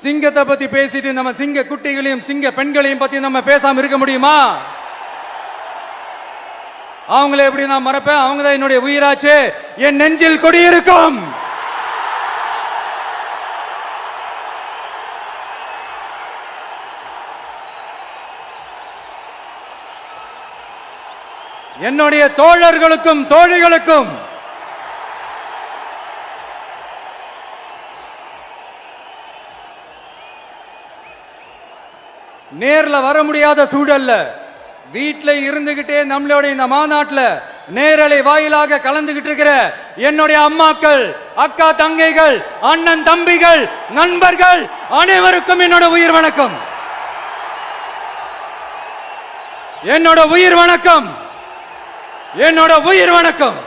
சிங்கத்தை பத்தி பேசிட்டு நம்ம சிங்க குட்டிகளையும் சிங்க பெண்களையும் பத்தி நம்ம பேசாம இருக்க முடியுமா? அவங்கள எப்படி நான் மறப்பேன்? அவங்க தான் என்னுடைய உயிராச்சு. என் நெஞ்சில் கொடியிருக்கும். என்னுடைய தோழர்களுக்கும் தோழிகளுக்கும் நேர்ல வர முடியாத சூழல்ல வீட்ல இருந்துகிட்டே நம்மளோட இந்த மாநாட்டில் நேரலை வாயிலாக கலந்துகிட்டு இருக்கிற என்னுடைய அம்மாக்கள், அக்கா தங்கைகள், அண்ணன் தம்பிகள், நண்பர்கள் அனைவருக்கும் என்னோட உயிர் வணக்கம். என்னோட உயிர் வணக்கம். என்னோட உயிர் வணக்கம்.